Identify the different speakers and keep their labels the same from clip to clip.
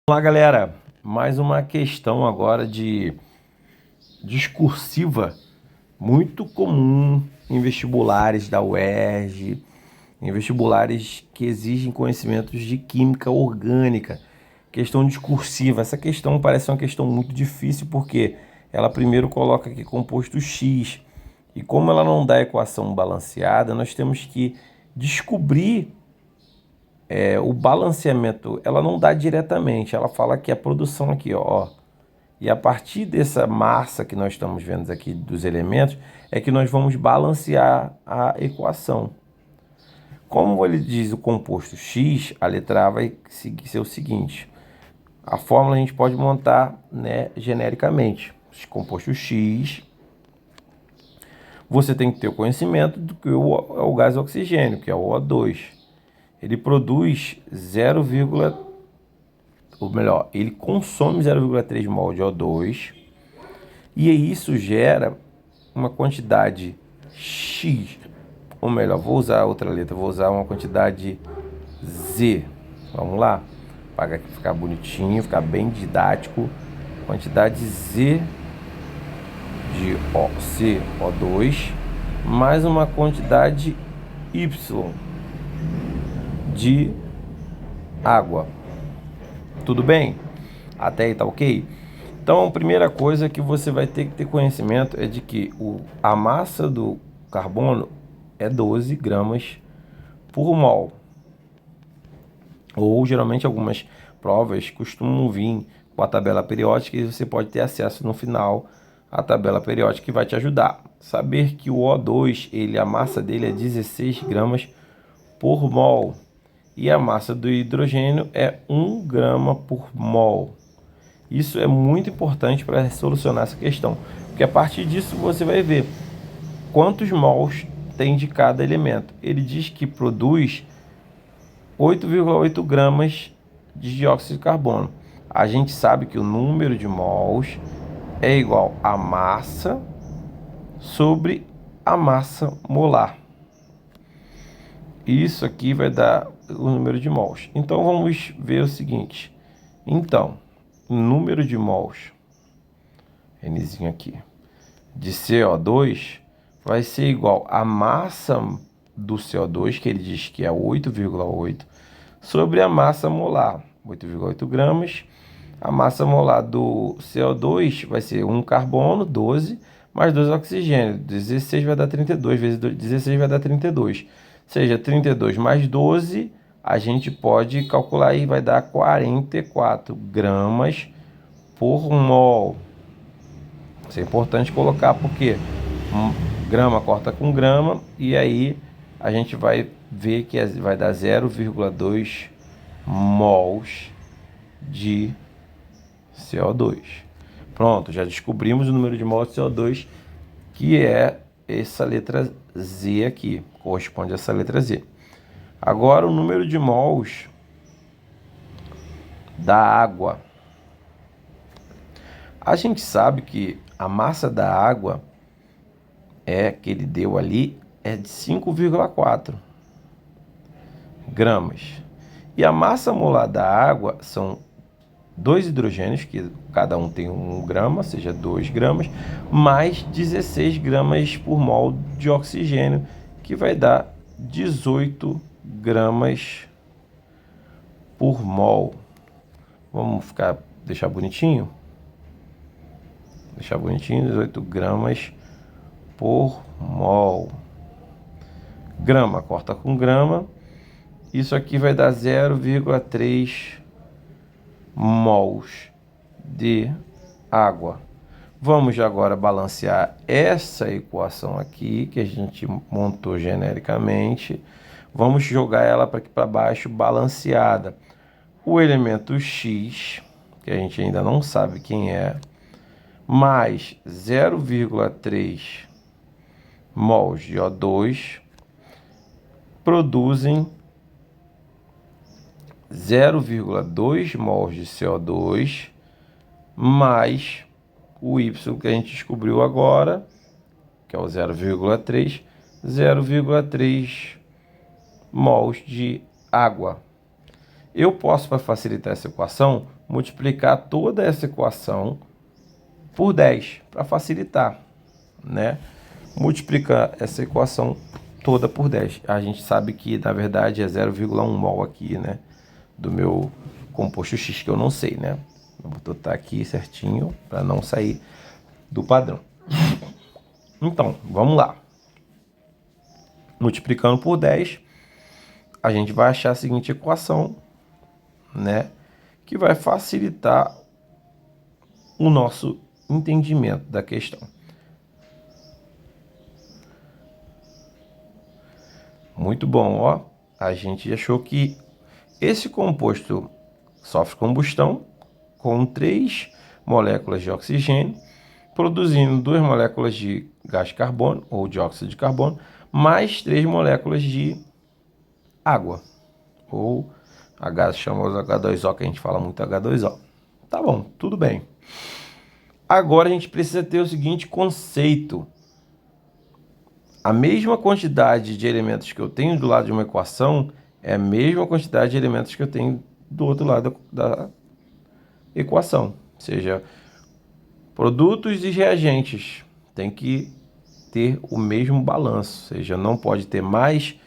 Speaker 1: Olá, galera. Mais uma questão agora discursiva muito comum em vestibulares da UERJ, em vestibulares que exigem conhecimentos de química orgânica. Questão discursiva. Essa questão parece uma questão muito difícil porque ela primeiro coloca aqui composto X. E como ela não dá equação balanceada, nós temos que descobrir o balanceamento. Ela não dá diretamente, ela fala que a produção aqui, ó. E a partir dessa massa que nós estamos vendo aqui dos elementos, é que nós vamos balancear a equação. Como ele diz o composto X, a letra A vai ser o seguinte. A fórmula a gente pode montar, né, genericamente. Composto X, você tem que ter o conhecimento do que é o gás oxigênio, que é o O2. Ele produz 0, ou melhor, ele consome 0,3 mol de O2 e isso gera uma quantidade X, ou melhor, vou usar outra letra, vou usar uma quantidade Z. Vamos lá, para ficar bonitinho, ficar bem didático. Quantidade Z de CO2 mais uma quantidade Y de água. Tudo bem? Até aí tá ok? Então, a primeira coisa que você vai ter que ter conhecimento é de que a massa do carbono é 12 gramas por mol. Ou, geralmente, algumas provas costumam vir com a tabela periódica e você pode ter acesso no final à tabela periódica que vai te ajudar. Saber que o O2, a massa dele é 16 gramas por mol. E a massa do hidrogênio é 1 grama por mol. Isso é muito importante para solucionar essa questão, porque a partir disso você vai ver quantos mols tem de cada elemento. Ele diz que produz 8,8 gramas de dióxido de carbono. A gente sabe que o número de mols é igual a massa sobre a massa molar. Isso aqui vai dar o número de mols. Então vamos ver o seguinte. Então, o número de mols, Nzinho aqui, de CO2 vai ser igual a massa do CO2, que ele diz que é 8,8, sobre a massa molar, 8,8 gramas. A massa molar do CO2 vai ser 1 carbono, 12, mais 2 oxigênio. 16 vai dar 32, vezes 16 vai dar 32. Ou seja, 32 mais 12, a gente pode calcular aí, vai dar 44 gramas por mol. Isso é importante colocar porque grama corta com grama e aí a gente vai ver que vai dar 0,2 mols de CO2. Pronto, já descobrimos o número de mols de CO2, que é essa letra Z aqui, corresponde a essa letra Z. Agora o número de mols da água. A gente sabe que a massa da água que ele deu ali é de 5,4 gramas. E a massa molar da água são 2 hidrogênios, que cada um tem 1 grama, ou seja, 2 gramas, mais 16 gramas por mol de oxigênio, que vai dar 18 gramas por mol. Vamos deixar bonitinho? Deixar bonitinho, 18 gramas por mol. Grama, corta com grama. Isso aqui vai dar 0,3 mols de água. Vamos agora balancear essa equação aqui, que a gente montou genericamente. Vamos jogar ela para aqui para baixo, balanceada. O elemento X, que a gente ainda não sabe quem é, mais 0,3 mols de O2 produzem 0,2 mols de CO2 mais o Y que a gente descobriu agora, que é o 0,3 mols de água. Eu posso, para facilitar essa equação, multiplicar toda essa equação por 10, para facilitar, né? Multiplicar essa equação toda por 10. A gente sabe que, na verdade, é 0,1 mol aqui, né? Do meu composto X, que eu não sei, né? Eu vou botar aqui certinho para não sair do padrão. Então, vamos lá. Multiplicando por 10, a gente vai achar a seguinte equação, né? Que vai facilitar o nosso entendimento da questão. Muito bom, ó. A gente achou que esse composto sofre combustão com 3 moléculas de oxigênio, produzindo 2 moléculas de gás carbono ou dióxido de carbono, mais 3 moléculas de água, ou chamamos H2O, que a gente fala muito H2O. Tá bom, tudo bem. Agora a gente precisa ter o seguinte conceito. A mesma quantidade de elementos que eu tenho do lado de uma equação é a mesma quantidade de elementos que eu tenho do outro lado da equação. Ou seja, produtos e reagentes tem que ter o mesmo balanço. Ou seja, não pode ter mais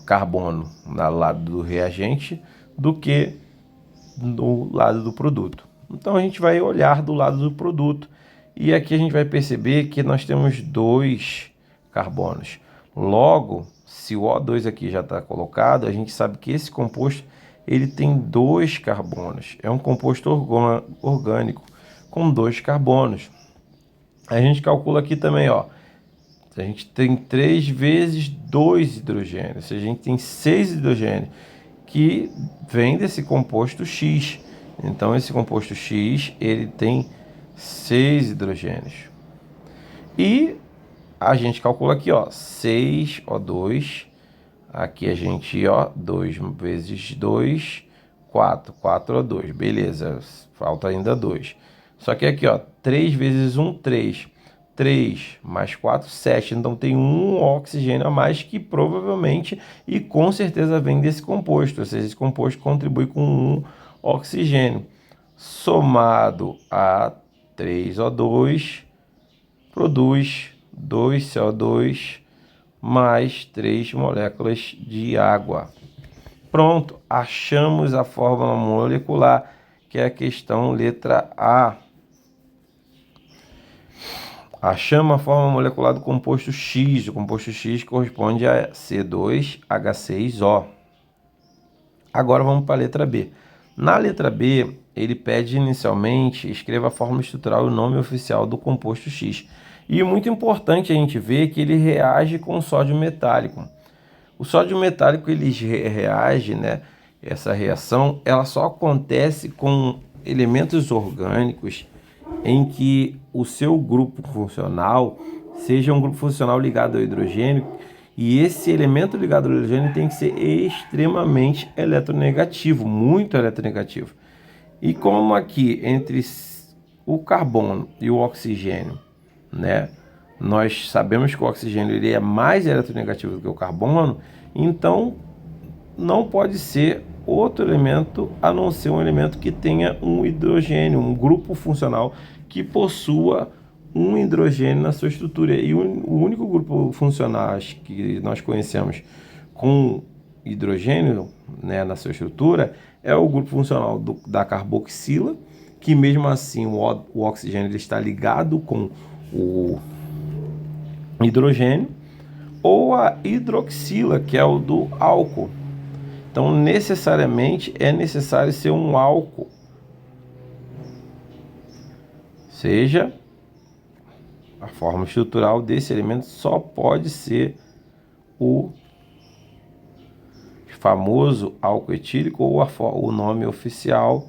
Speaker 1: carbono no lado do reagente do que no lado do produto. Então a gente vai olhar do lado do produto e aqui a gente vai perceber que nós temos 2 carbonos. Logo, se o O2 aqui já está colocado, a gente sabe que esse composto ele tem 2 carbonos. É um composto orgânico com 2 carbonos. A gente calcula aqui também, ó. A gente tem 3 vezes 2 hidrogênios, ou seja, a gente tem 6 hidrogênios que vem desse composto X. Então, esse composto X, ele tem 6 hidrogênios. E a gente calcula aqui, ó, 6O2. Aqui a gente, ó, 2 vezes 2, 4O2. Beleza, falta ainda 2. Só que aqui, ó, 3 vezes 1, 3. 3 mais 4, 7. Então tem um oxigênio a mais que provavelmente e com certeza vem desse composto. Ou seja, esse composto contribui com um oxigênio. Somado a 3O2, produz 2CO2 mais 3 moléculas de água. Pronto, achamos a fórmula molecular, que é a questão letra A. Achamos a forma molecular do composto X. O composto X corresponde a C2H6O. Agora vamos para a letra B. Na letra B, ele pede inicialmente, escreva a forma estrutural e o nome oficial do composto X. E muito importante a gente ver que ele reage com sódio metálico. O sódio metálico ele reage, né? Essa reação ela só acontece com elementos orgânicos em que o seu grupo funcional seja um grupo funcional ligado ao hidrogênio, e esse elemento ligado ao hidrogênio tem que ser extremamente eletronegativo, muito eletronegativo. E como aqui entre o carbono e o oxigênio, né, nós sabemos que o oxigênio ele é mais eletronegativo do que o carbono, então não pode ser outro elemento a não ser um elemento que tenha um hidrogênio, um grupo funcional que possua um hidrogênio na sua estrutura. E o único grupo funcional que nós conhecemos com hidrogênio, né, na sua estrutura é o grupo funcional da carboxila, que mesmo assim o oxigênio ele está ligado com o hidrogênio, ou a hidroxila, que é o do álcool. Então, necessariamente, é necessário ser um álcool. Seja, a forma estrutural desse elemento só pode ser o famoso álcool etílico, ou o nome oficial,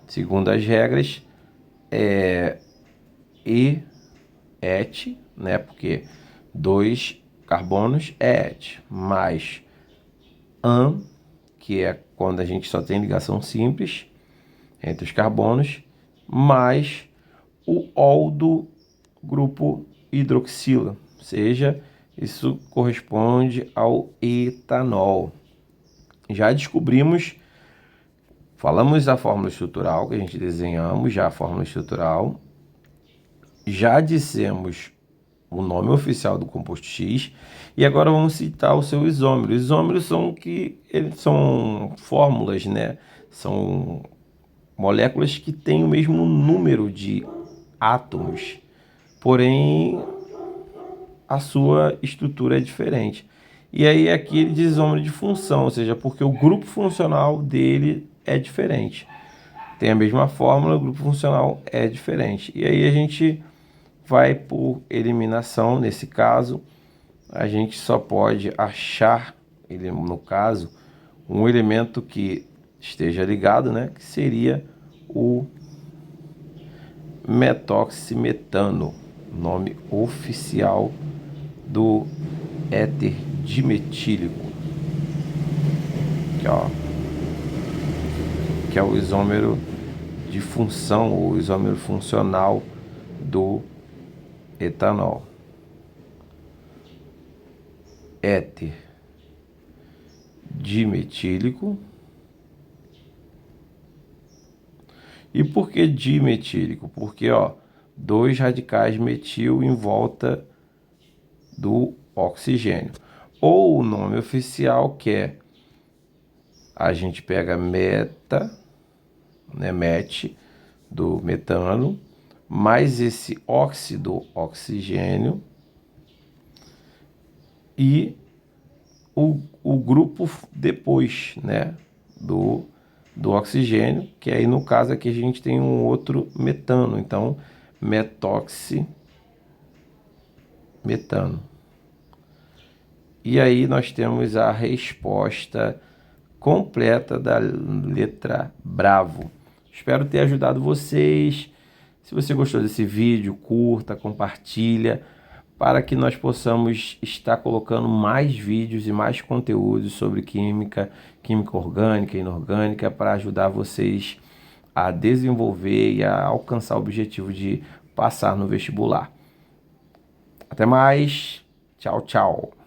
Speaker 1: segundo as regras, é ET, né? Porque 2 carbonos é ET, mais AN, que é quando a gente só tem ligação simples entre os carbonos, mais o ol do grupo hidroxila, ou seja, isso corresponde ao etanol. já descobrimos, falamos da fórmula estrutural que a gente desenhamos, já a fórmula estrutural, já dissemos o nome oficial do composto X, e agora vamos citar o seu isômero. Isômeros são fórmulas, né? São moléculas que têm o mesmo número de átomos, porém a sua estrutura é diferente. E aí aqui ele diz isômero de função, ou seja, porque o grupo funcional dele é diferente. Tem a mesma fórmula, o grupo funcional é diferente. E aí a gente vai por eliminação, nesse caso, a gente só pode achar, no caso, um elemento que esteja ligado, né, que seria o metoximetano, nome oficial do éter dimetílico, que é o isômero de função ou isômero funcional do etanol. Éter dimetílico. E por que dimetílico? Porque, dois radicais metil em volta do oxigênio. Ou o nome oficial que é, a gente pega meta, né, met, do metano, mais esse óxido, oxigênio, e o grupo depois, né, do oxigênio, que aí no caso aqui a gente tem um outro metano, então metoximetano. E aí nós temos a resposta completa da letra Bravo. Espero ter ajudado vocês. Se você gostou desse vídeo, curta, compartilha, para que nós possamos estar colocando mais vídeos e mais conteúdos sobre química, química orgânica e inorgânica, para ajudar vocês a desenvolver e a alcançar o objetivo de passar no vestibular. Até mais. Tchau, tchau.